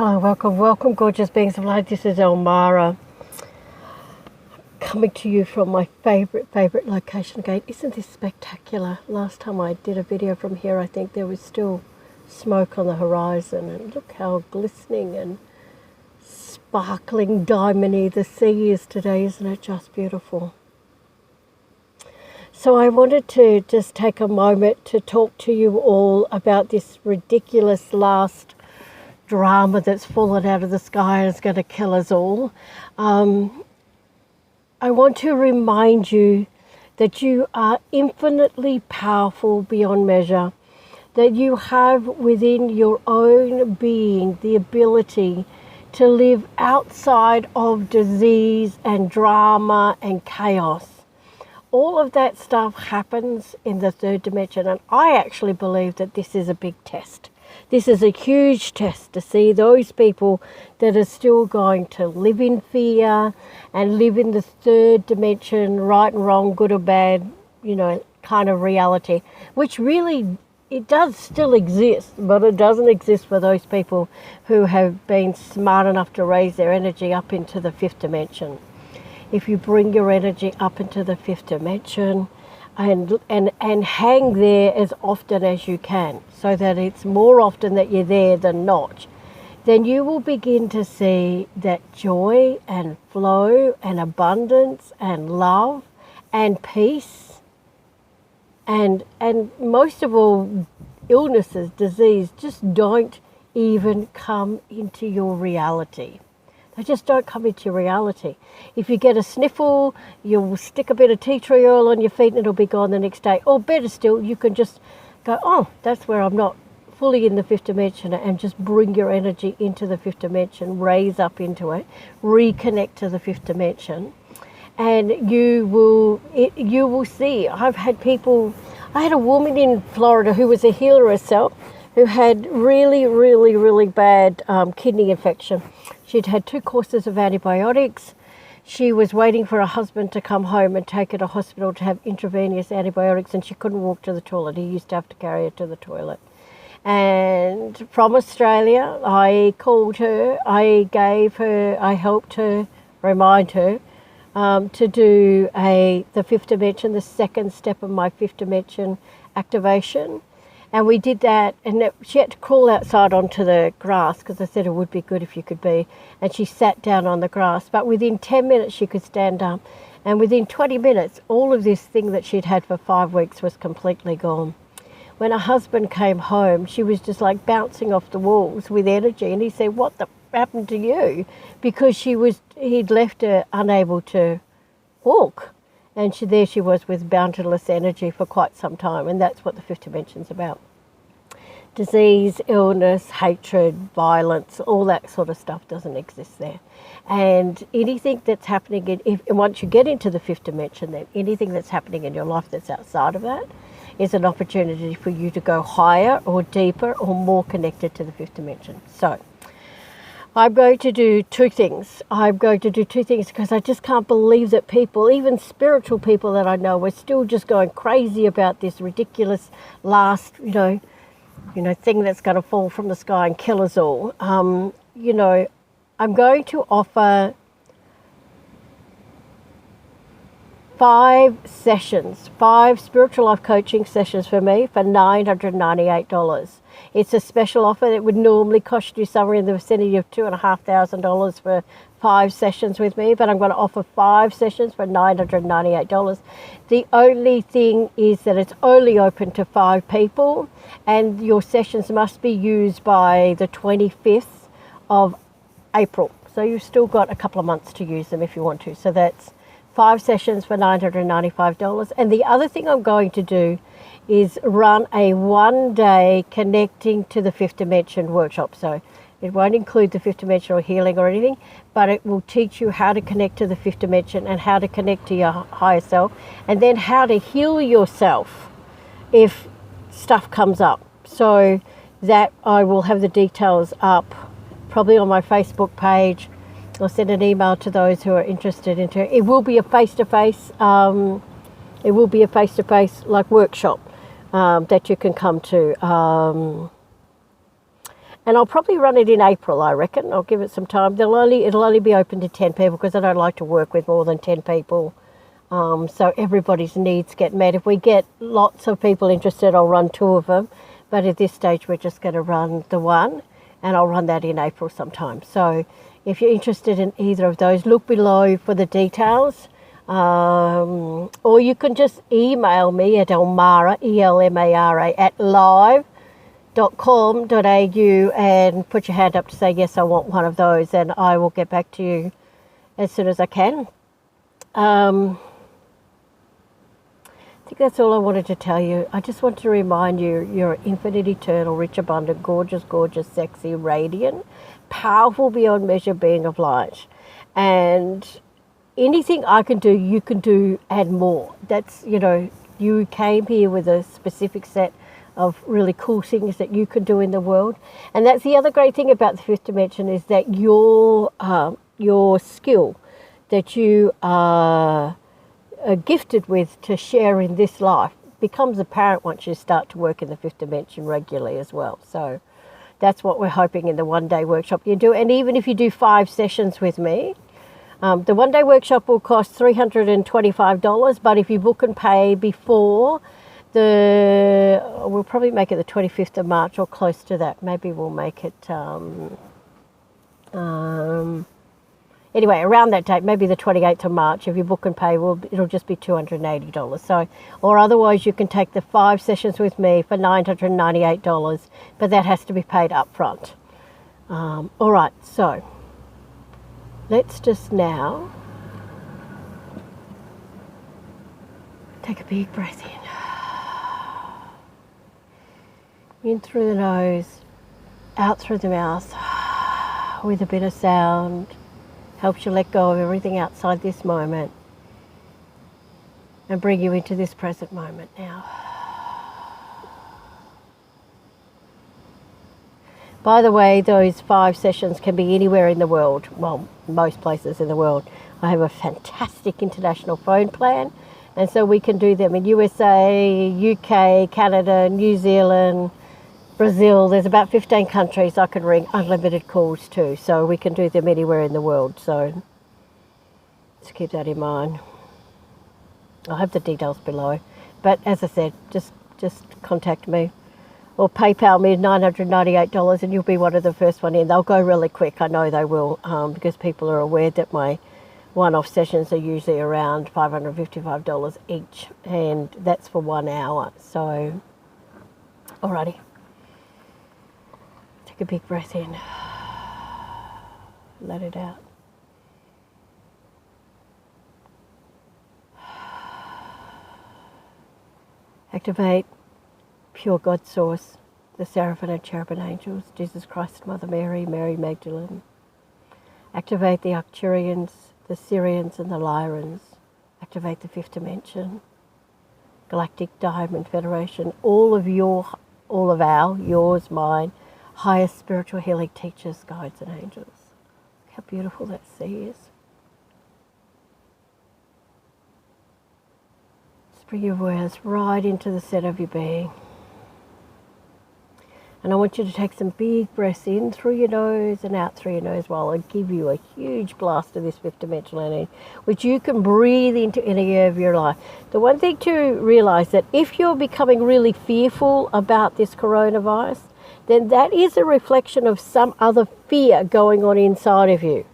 Hello, welcome, gorgeous beings of light. This is Elmara, coming to you from my favourite location again. Isn't this spectacular? Last time I did a video from here, I think there was still smoke on the horizon, and look how glistening and sparkling diamondy the sea is today. Isn't it just beautiful? So I wanted to just take a moment to talk to you all about this ridiculous last drama that's fallen out of the sky and is going to kill us all. I want to remind you that you are infinitely powerful beyond measure, that you have within your own being the ability to live outside of disease and drama and chaos. All of that stuff happens in the third dimension, and I actually believe that this is a big test. This is a huge test to see those people that are still going to live in fear and live in the third dimension, right and wrong, good or bad, kind of reality, which really, it does still exist, but it doesn't exist for those people who have been smart enough to raise their energy up into the fifth dimension. If you bring your energy up into the fifth dimension, and hang there as often as you can, so that it's more often that you're there than not, then you will begin to see that joy and flow and abundance and love and peace and most of all, illnesses, disease, just don't even come into your reality. They just don't come into your reality. If you get a sniffle, you'll stick a bit of tea tree oil on your feet and it'll be gone the next day. Or better still, you can just go, oh, that's where I'm not fully in the fifth dimension, and just bring your energy into the fifth dimension, raise up into it, reconnect to the fifth dimension, and you will see. I had a woman in Florida who was a healer herself, who had really bad kidney infection. She'd had 2 courses of antibiotics. She was waiting for her husband to come home and take her to hospital to have intravenous antibiotics, and she couldn't walk to the toilet. He used to have to carry her to the toilet. And from Australia, I called her, I helped her, remind her to do the fifth dimension, the second step of my fifth dimension activation. And we did that, and she had to crawl outside onto the grass, because I said it would be good if you could be. And she sat down on the grass, but within 10 minutes she could stand up. And within 20 minutes, all of this thing that she'd had for 5 weeks was completely gone. When her husband came home, she was just like bouncing off the walls with energy. And he said, what the happened to you? Because he'd left her unable to walk. And there she was with boundless energy for quite some time. And that's what the fifth dimension's about. Disease, illness, hatred, violence, all that sort of stuff doesn't exist there. And anything that's happening, once you get into the fifth dimension, then anything that's happening in your life that's outside of that is an opportunity for you to go higher or deeper or more connected to the fifth dimension. So I'm going to do 2 things. I'm going to do 2 things because I just can't believe that people, even spiritual people that I know, are still just going crazy about this ridiculous last, thing that's going to fall from the sky and kill us all. I'm going to offer 5 sessions, 5 spiritual life coaching sessions for me for $998. It's a special offer that would normally cost you somewhere in the vicinity of $2,500 for 5 sessions with me, but I'm going to offer 5 sessions for $998. The only thing is that it's only open to 5 people, and your sessions must be used by the 25th of April. So you've still got a couple of months to use them if you want to. So that's 5 sessions for $995. And the other thing I'm going to do is run a 1-day connecting to the fifth dimension workshop. So it won't include the fifth dimension or healing or anything, but it will teach you how to connect to the fifth dimension and how to connect to your higher self, and then how to heal yourself if stuff comes up. So that I will have the details up probably on my Facebook page. I'll send an email to those who are interested into it. It will be a face-to-face. It will be a face-to-face like workshop that you can come to. And I'll probably run it in April, I reckon. I'll give it some time. It'll only be open to 10 people because I don't like to work with more than 10 people. So everybody's needs get met. If we get lots of people interested, I'll run 2 of them. But at this stage, we're just going to run the one, and I'll run that in April sometime. So if you're interested in either of those, look below for the details. Or you can just email me at Elmara, ELMARA, at live.com.au and put your hand up to say, yes, I want one of those, and I will get back to you as soon as I can. I think that's all I wanted to tell you. I just want to remind you, you're infinite, eternal, rich, abundant, gorgeous, gorgeous, sexy, radiant, powerful beyond measure being of light. And anything I can do, you can do and more. That's, you came here with a specific set of really cool things that you can do in the world. And that's the other great thing about the fifth dimension, is that your skill that you are gifted with to share in this life becomes apparent once you start to work in the fifth dimension regularly as well. So that's what we're hoping in the one-day workshop you do. And even if you do 5 sessions with me, the one-day workshop will cost $325, but if you book and pay before we'll probably make it the 25th of March or close to that. Maybe we'll make it anyway, around that date, maybe the 28th of March. If you book and pay, it'll just be $280. So, or otherwise you can take the 5 sessions with me for $998, but that has to be paid up front. All right, so let's just now take a big breath in through the nose, out through the mouth, with a bit of sound. Helps you let go of everything outside this moment and bring you into this present moment now. By the way, those 5 sessions can be anywhere in the world, well, most places in the world. I have a fantastic international phone plan, and so we can do them in USA, UK, Canada, New Zealand, Brazil. There's about 15 countries I can ring unlimited calls to, so we can do them anywhere in the world. So just keep that in mind. I'll have the details below, but as I said, just contact me or PayPal me $998 and you'll be one of the first one in. They'll go really quick. I know they will, because people are aware that my one-off sessions are usually around $555 each, and that's for 1 hour. So alrighty. Take a big breath in, let it out. Activate pure God source, the Seraphim and Cherubim angels, Jesus Christ, Mother Mary, Mary Magdalene. Activate the Arcturians, the Syrians and the Lyrans. Activate the fifth dimension, Galactic Diamond Federation, all of our, yours, mine, highest spiritual healing teachers, guides and angels. Look how beautiful that sea is. Just bring your awareness right into the center of your being. And I want you to take some big breaths in through your nose and out through your nose while I give you a huge blast of this fifth dimensional energy, which you can breathe into any area of your life. The one thing to realize, that if you're becoming really fearful about this coronavirus, then that is a reflection of some other fear going on inside of you.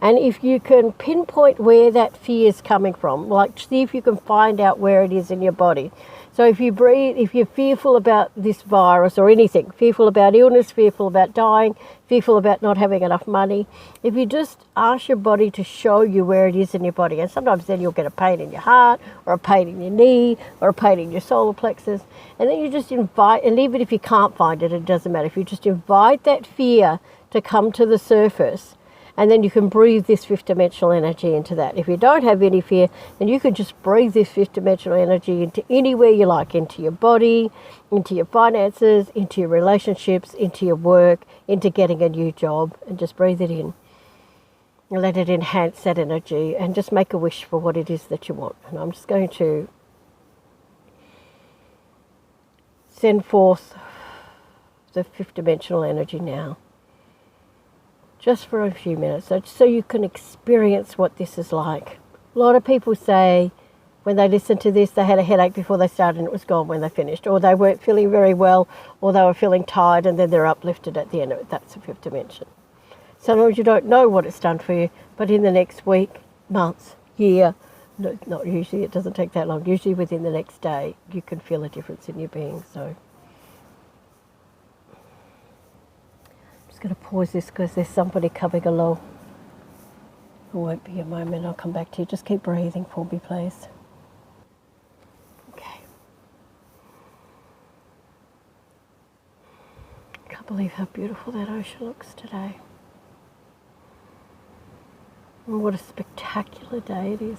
And if you can pinpoint where that fear is coming from, like see if you can find out where it is in your body. So if you're fearful about this virus or anything, fearful about illness, fearful about dying, fearful about not having enough money, if you just ask your body to show you where it is in your body, and sometimes then you'll get a pain in your heart or a pain in your knee or a pain in your solar plexus, and then you just invite, and even if you can't find it, it doesn't matter. If you just invite that fear to come to the surface, and then you can breathe this fifth dimensional energy into that. If you don't have any fear, then you can just breathe this fifth dimensional energy into anywhere you like, into your body, into your finances, into your relationships, into your work, into getting a new job, and just breathe it in. And let it enhance that energy, and just make a wish for what it is that you want. And I'm just going to send forth the fifth dimensional energy now. Just for a few minutes, so you can experience what this is like. A lot of people say when they listen to this, they had a headache before they started and it was gone when they finished, or they weren't feeling very well, or they were feeling tired and then they're uplifted at the end of it. That's the fifth dimension. Sometimes you don't know what it's done for you, but in the next week, month, year, no, not usually, it doesn't take that long, usually within the next day, you can feel a difference in your being. So I'm just going to pause this because there's somebody coming along. It won't be a moment, I'll come back to you. Just keep breathing for me, please. Okay. I can't believe how beautiful that ocean looks today. And what a spectacular day it is.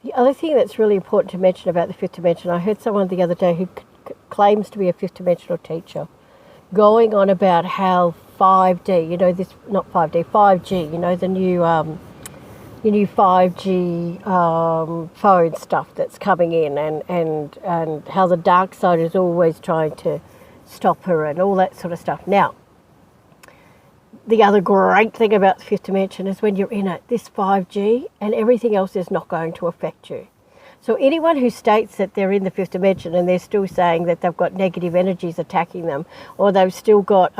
The other thing that's really important to mention about the fifth dimension, I heard someone the other day who claims to be a fifth dimensional teacher going on about how 5D, you know, this, not 5D, 5G, you know, the new 5G phone stuff that's coming in, and how the dark side is always trying to stop her and all that sort of stuff. Now, the other great thing about the fifth dimension is when you're in it, this 5G and everything else is not going to affect you. So anyone who states that they're in the fifth dimension and they're still saying that they've got negative energies attacking them, or they've still got,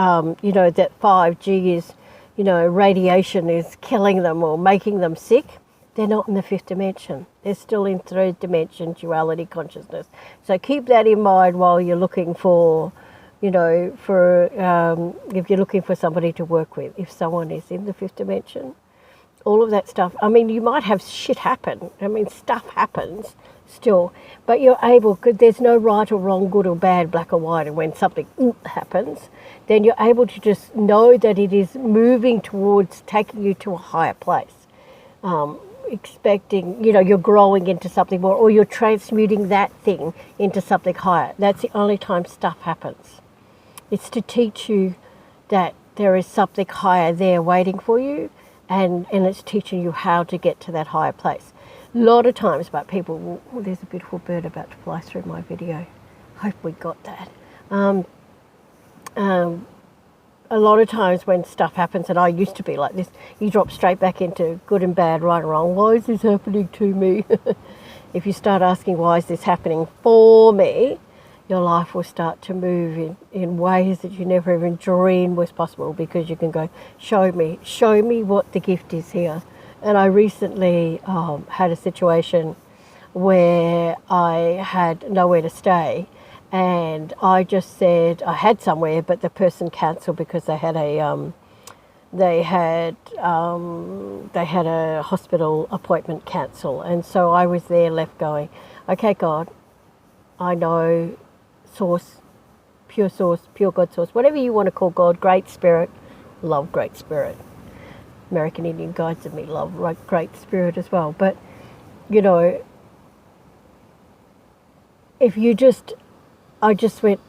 you know, that 5G is, you know, radiation is killing them or making them sick, they're not in the fifth dimension. They're still in third dimension duality consciousness. So keep that in mind while you're looking for, you know, for if you're looking for somebody to work with, if someone is in the fifth dimension. All of that stuff. I mean, you might have shit happen. I mean, stuff happens still, but you're able, because there's no right or wrong, good or bad, black or white, and when something happens, then you're able to just know that it is moving towards taking you to a higher place. Expecting, you know, you're growing into something more, or you're transmuting that thing into something higher. That's the only time stuff happens. It's to teach you that there is something higher there waiting for you, and it's teaching you how to get to that higher place. A lot of times, but people, oh, there's a beautiful bird about to fly through my video. Hope we got that. A lot of times when stuff happens, and I used to be like this, you drop straight back into good and bad, right and wrong. Why is this happening to me? If you start asking, why is this happening for me, your life will start to move in ways that you never even dreamed was possible, because you can go, show me what the gift is here. And I recently had a situation where I had nowhere to stay, and I just said I had somewhere, but the person cancelled because they had a hospital appointment cancel, and so I was there left going, okay, God, I know source, pure God source, whatever you want to call God, Great Spirit, love Great Spirit. American Indian guides of me love Great Spirit as well. But, you know, I just went,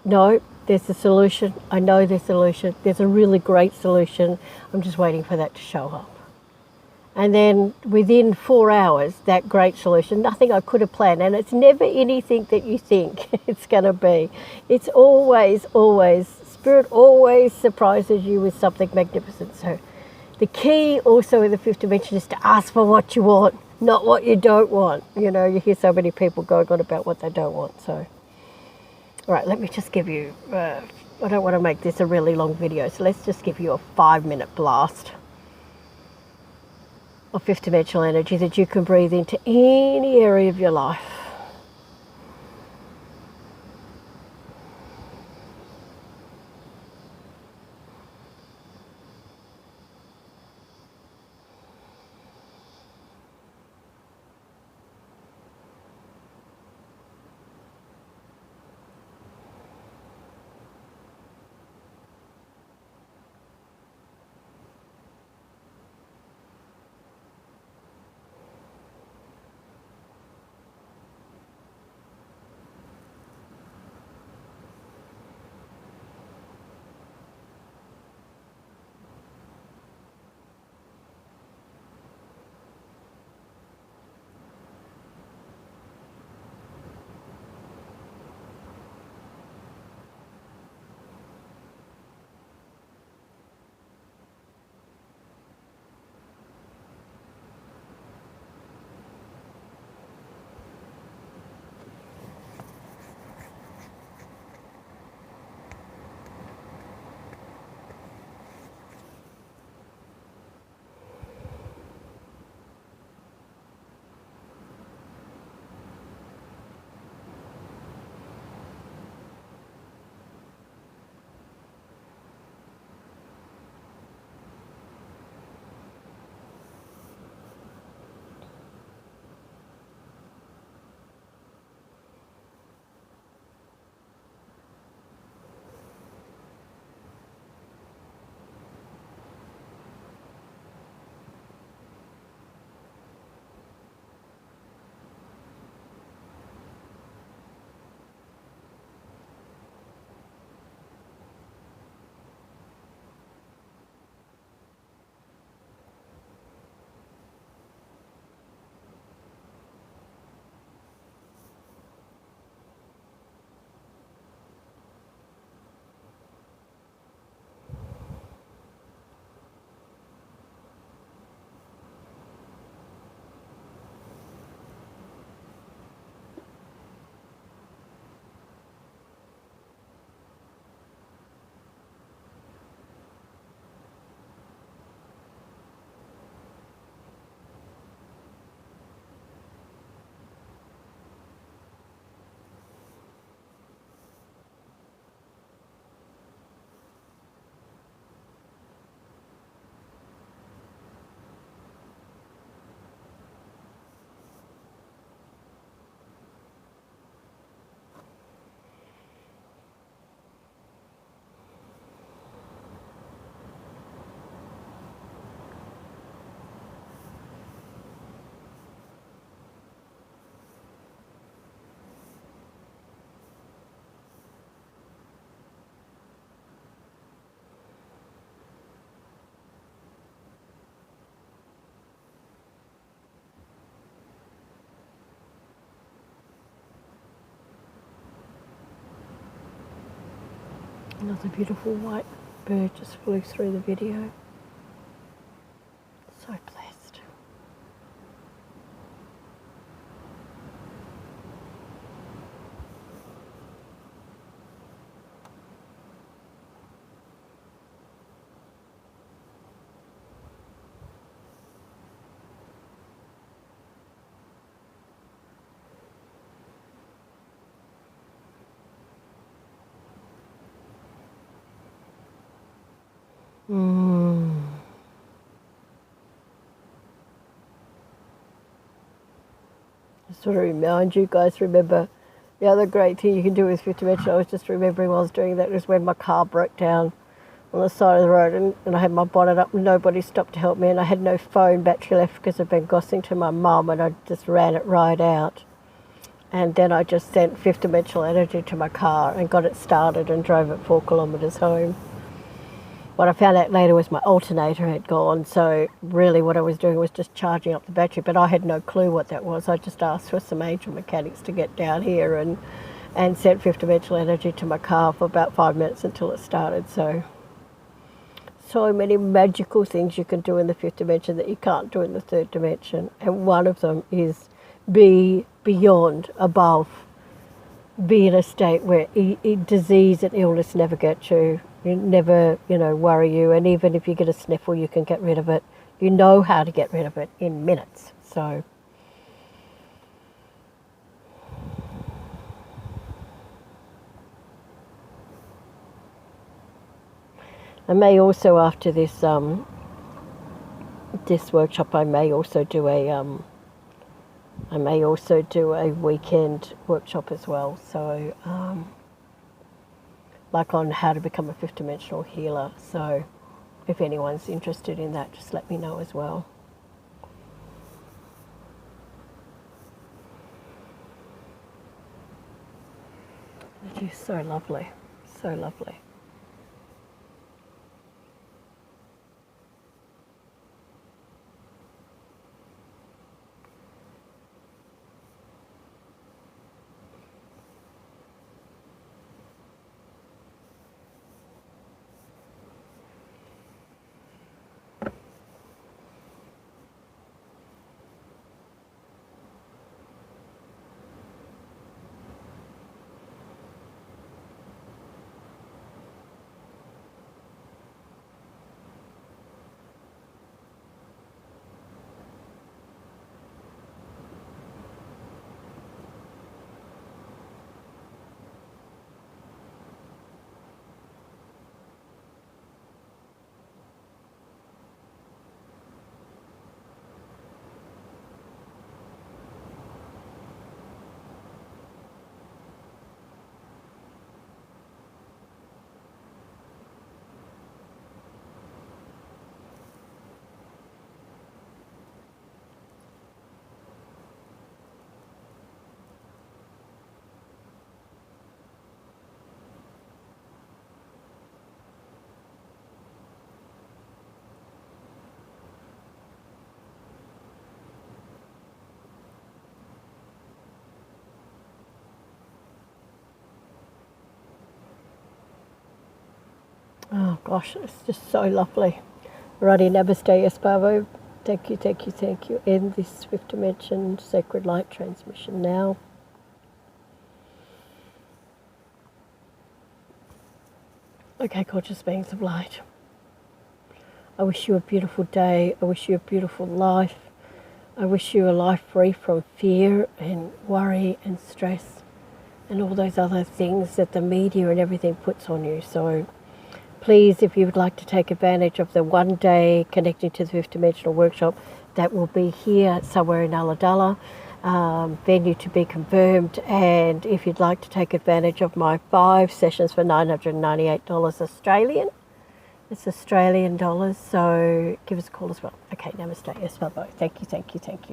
no, there's a solution. I know there's a solution. There's a really great solution. I'm just waiting for that to show up. And then within 4 hours, that great solution, nothing I could have planned. And it's never anything that you think it's going to be. It's always, Spirit always surprises you with something magnificent. So the key also in the fifth dimension is to ask for what you want, not what you don't want. You know, you hear so many people going on about what they don't want. So, all right, let me just give you, I don't want to make this a really long video, so let's just give you a 5-minute blast of fifth dimensional energy that you can breathe into any area of your life. Another beautiful white bird just flew through the video. So blessed. Just want to remind you guys, remember the other great thing you can do with fifth dimension. I was just remembering while I was doing that was when my car broke down on the side of the road, and I had my bonnet up and nobody stopped to help me, and I had no phone battery left because I'd been gossiping to my mum, and I just ran it right out. And then I just sent fifth dimensional energy to my car and got it started and drove it 4 kilometres home. What I found out later was my alternator had gone, so really what I was doing was just charging up the battery, but I had no clue what that was. I just asked for some angel mechanics to get down here and sent fifth dimensional energy to my car for about 5 minutes until it started. So many magical things you can do in the fifth dimension that you can't do in the third dimension, and one of them is be beyond, above, be in a state where disease and illness never get you. You never, worry you, and even if you get a sniffle, you can get rid of it. You know how to get rid of it in minutes. So, I may also, after this this workshop, I may also do a weekend workshop as well. So. Like on how to become a fifth dimensional healer. So if anyone's interested in that, just let me know as well. It is so lovely, so lovely. Oh gosh, it's just so lovely. Righty, namaste, Espavo. Thank you, thank you, thank you. End this fifth dimension sacred light transmission now. Okay, gorgeous beings of light. I wish you a beautiful day. I wish you a beautiful life. I wish you a life free from fear and worry and stress and all those other things that the media and everything puts on you. So please, if you would like to take advantage of the 1 day Connecting to the Fifth Dimensional workshop, that will be here somewhere in Ulladulla, venue to be confirmed. And if you'd like to take advantage of my 5 sessions for $998 Australian, it's Australian dollars, so give us a call as well. Okay, namaste. Yes, bye-bye. Thank you, thank you, thank you.